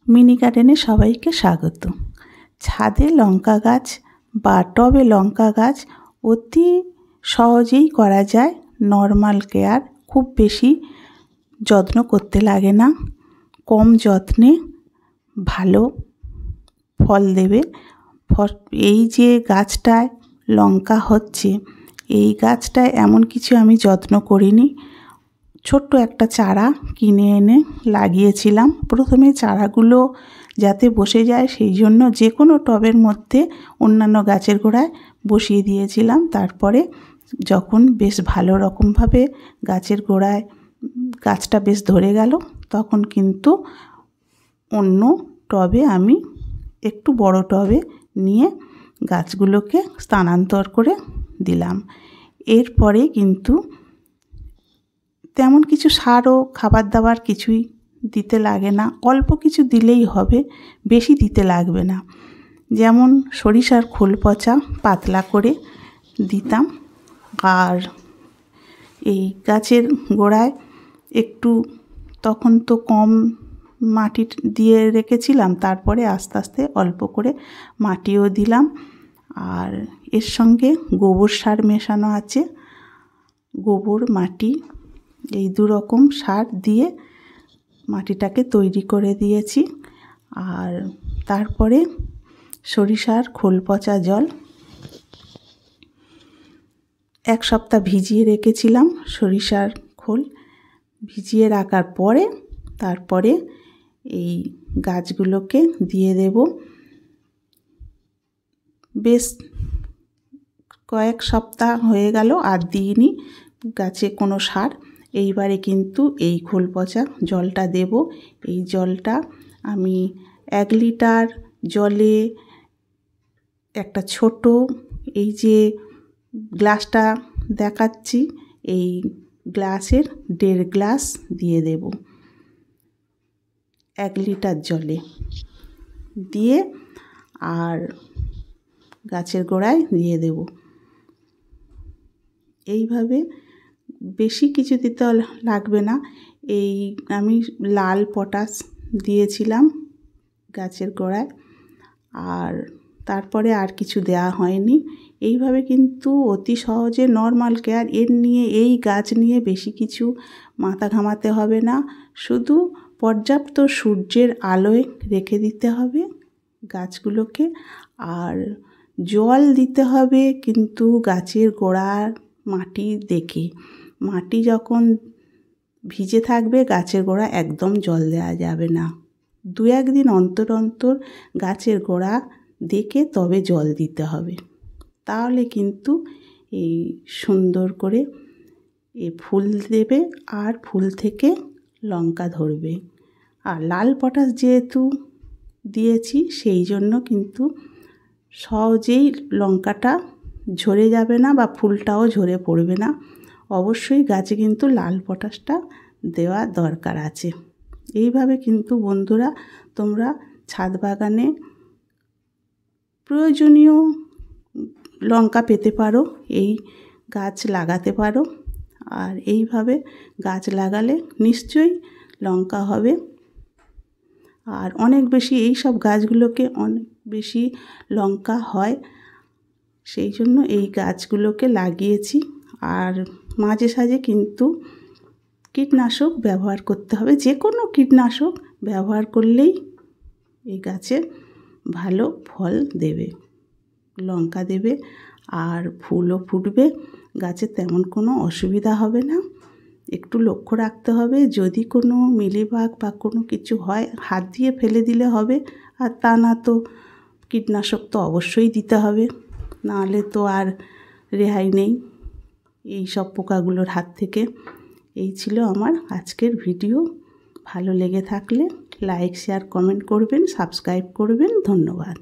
Mini গার্ডেনে সবাইকে স্বাগত। ছাদে লঙ্কা গাছ বা টবে লঙ্কা গাছ অতি সহজেই করা যায়। নর্মাল কেয়ার, খুব বেশি যত্ন করতে লাগে না। কম যত্নে ভালো ফল দেবে। এই যে গাছটায় লঙ্কা হচ্ছে, এই গাছটায় এমন কিছু আমি যত্ন করিনি। ছোট্ট একটা চারা কিনে এনে লাগিয়েছিলাম। প্রথমে চারাগুলো যাতে বসে যায় সেই জন্য যে কোনো টবের মধ্যে অন্যান্য গাছের গোড়ায় বসিয়ে দিয়েছিলাম। তারপরে যখন বেশ ভালো রকমভাবে গাছের গোড়ায় গাছটা বেশ ধরে গেল, তখন কিন্তু অন্য টবে আমি একটু বড় টবে নিয়ে গাছগুলোকে স্থানান্তর করে দিলাম। এরপরে কিন্তু তেমন কিছু সার ও খাবার দাবার কিছুই দিতে লাগে না। অল্প কিছু দিলেই হবে, বেশি দিতে লাগবে না। যেমন সরিষার খোল পচা পাতলা করে দিতাম। আর এই গাছের গোড়ায় একটু, তখন তো কম মাটি দিয়ে রেখেছিলাম, তারপরে আস্তে আস্তে অল্প করে মাটিও দিলাম। আর এর সঙ্গে গোবর সার মেশানো আছে। গোবর, মাটি, এই দুরকম সার দিয়ে মাটিটাকে তৈরি করে দিয়েছি। আর তারপরে সরিষার খোল পচা জল 1 সপ্তাহ ভিজিয়ে রেখেছিলাম। সরিষার খোল ভিজিয়ে রাখার পরে তারপরে এই গাছগুলোকে দিয়ে দেব। বেশ কয়েক সপ্তাহ হয়ে গেল আর দিইনি গাছে কোনো সার। এইবারে কিন্তু এই খোল পচা জলটা দেব। এই জলটা আমি 1 লিটার জলে একটা ছোট, এই যে গ্লাসটা দেখাচ্ছি, এই গ্লাসের 1.5 গ্লাস দিয়ে দেব 1 লিটার জলে দিয়ে, আর গাছের গোড়ায় দিয়ে দেব। এইভাবে বেশি কিছু দিতে লাগবে না। এই আমি লাল পটাশ দিয়েছিলাম গাছের গোড়ায়, আর তারপরে আর কিছু দেওয়া হয়নি। এইভাবে কিন্তু অতি সহজে নর্মাল কেয়ার, এই গাছ নিয়ে বেশি কিছু মাথা ঘামাতে হবে না। শুধু পর্যাপ্ত সূর্যের আলোয় রেখে দিতে হবে গাছগুলোকে। আর জল দিতে হবে কিন্তু গাছের গোড়ার মাটি দেখে। মাটি যখন ভিজে থাকবে গাছের গোড়া একদম জল দেওয়া যাবে না। 2-1 দিন অন্তর অন্তর গাছের গোড়া দেখে তবে জল দিতে হবে। তাহলে কিন্তু এই সুন্দর করে ফুল দেবে আর ফুল থেকে লঙ্কা ধরবে। আর লাল পটাশ যেহেতু দিয়েছি সেই জন্য কিন্তু সহজেই লঙ্কাটা ঝরে যাবে না বা ফুলটাও ঝরে পড়বে না। অবশ্যই গাছে কিন্তু লাল পটাশটা দেওয়া দরকার আছে। এইভাবে কিন্তু বন্ধুরা তোমরা ছাদ বাগানে প্রয়োজনীয় লঙ্কা পেতে পারো, এই গাছ লাগাতে পারো। আর এইভাবে গাছ লাগালে নিশ্চয়ই লঙ্কা হবে। আর অনেক বেশি, এই সব গাছগুলোকে অনেক বেশি লঙ্কা হয়, সেই জন্য এই গাছগুলোকে লাগিয়েছি। আর মাঝে সাঝে কিন্তু কীটনাশক ব্যবহার করতে হবে। যে কোনো কীটনাশক ব্যবহার করলেই এই গাছে ভালো ফল দেবে, লঙ্কা দেবে আর ফুলও ফুটবে। গাছে তেমন কোনো অসুবিধা হবে না। একটু লক্ষ্য রাখতে হবে, যদি কোনো মিলিবাগ বা কোনো কিছু হয় হাত দিয়ে ফেলে দিলে হবে, আর তা না তো কীটনাশক তো অবশ্যই দিতে হবে, নাহলে তো আর রেহাই নেই এই সব পোকাগুলোর হাত থেকে। এই ছিল আমার আজকের ভিডিও। ভালো লেগে থাকলে লাইক, শেয়ার, কমেন্ট করবেন, সাবস্ক্রাইব করবেন। ধন্যবাদ।